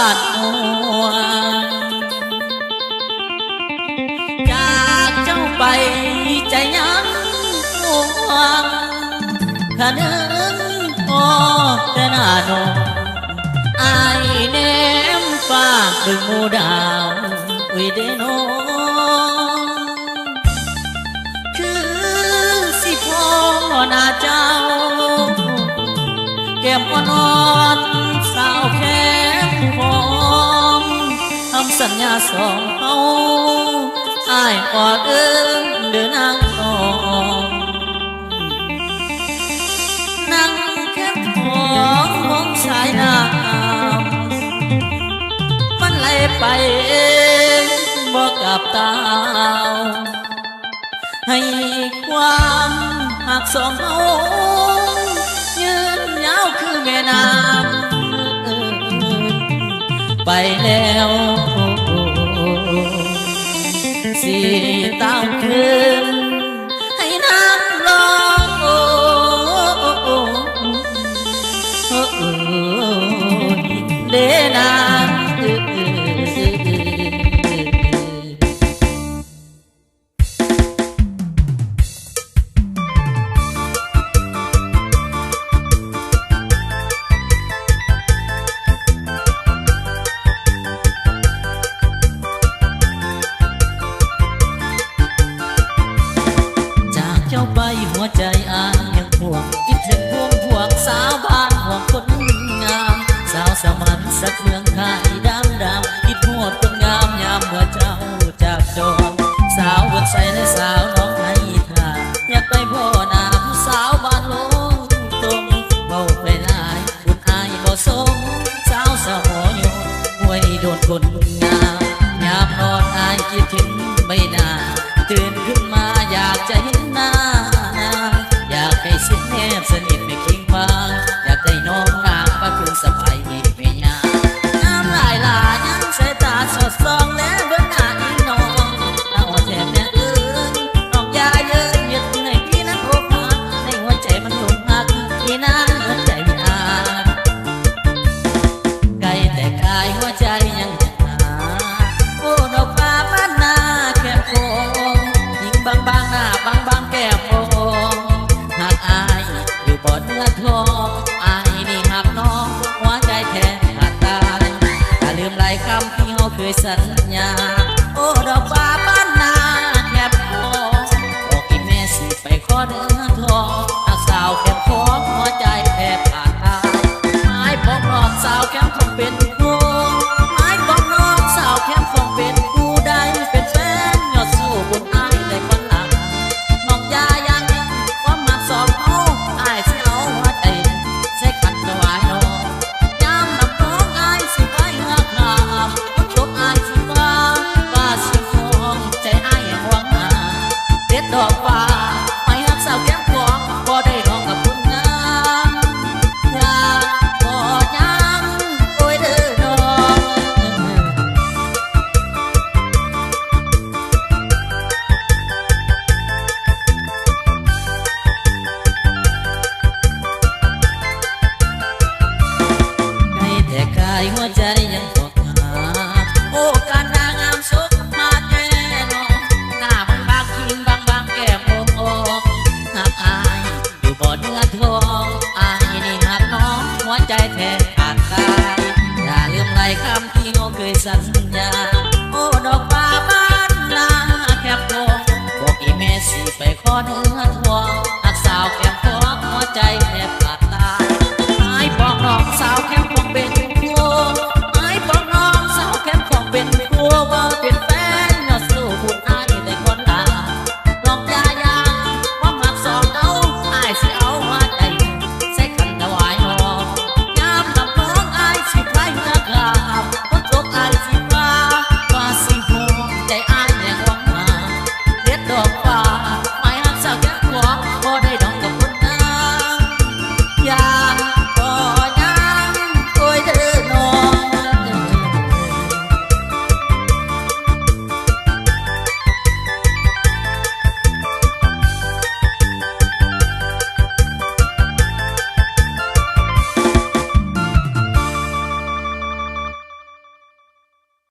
าดหัวจากเจ้าไปใจยังห่วงถ้านึกพอแต่หน้าโนอายแนมฟ้าดึงหมู่ดาวอุยเดโนคือสิพอหน้าเจ้าเก็บอ่อนสาวแค่พร้อมทำสัญญาสองเฮาอายกอดเดินนางนองนั่งแค่ของของชายน้ำมันไหลไปเองบอกกับตาให้ความหักสองเฮายืนยาวคือแม่น้ำไปแล้วสีตามคืนให้น้ำรอเดนางจากเจ้าไปหัวใจอ้ายยังห่วงคิดถึงพวกสาวบ้านห่วงคนงามสาวสมันสักเมืองไทยดำคิดหัวคนงามยามเมื่อเจ้าจากจรสาวบนใสและสาวน้องไทยท่าอยากไปพ่อหน้าผู้สาวบ้านลงตรงเบาไปลายคุณอายบ่สมสาวสาวโยนห่วยโดนคนงามยามนอนอายคิดถึงใบหน้าตื่นขึ้นมาอยากจะเห็นหน้าอยากให้สิแนบสนิทไม่คิงบางอยากได้น้องงามมาคืนสบายไม่ยากน้ำลายยังสายตาสดส่องและเบื้องหน้าอีน้องเอาแทบแม่เอิญน้องยาเยินยึดในพี่นั้นโอ้ฟ้าในหัวใจมันหลงหักพี่นั้นหัวใจอาไกลแต่กายหัวใจยังโอ้ดอกฟ้าบ้านนาแค่โคยิ่งบางหน้าบางแก้มโอ้หากอายอยู่บนเนื้อทองอายนี่หักน้องหัวใจแทนขาดตายถ้าลืมหลายคำที่เราเคยสัญญาโอ้ดอกฟ้าบ้านนาแค่โคบอกกี่แม่สิไปขอเนื้อทองหากสาวแค่ขอหัวใจแทบขาดตายไม้ปองน้องสาวแค่คงเป็นคู่ไม้ปองน้องสาวแค่คงเป็นคู่ได้เป็นแฟนยอดสู้บุญอายได้คนละน้องยายังความมาสอบเอาอายสิเอาหัวใจใส่ขันถวายน้องยามนำน้องอายสิไปหาขามจบอายสิฟ้าสิฟองใจอายห่วงหาเด็ดดอกฟ้าไม่หักสาวแก้มฟองพอได้น้องกับคุณงามอยากบ่ยังโอ้ยเด้อน้อง ให้แต่กายหัวใจยังตกหาโอ้การนางงามสุขมาแน่นอนหน้าบางคิงบางแก้มโอ้หากอายอยู่บนเนื้อทองอายนี่หักน้องหัวใจแทบขาดตายอย่าลืมไหลคำที่เราเคยสัญญา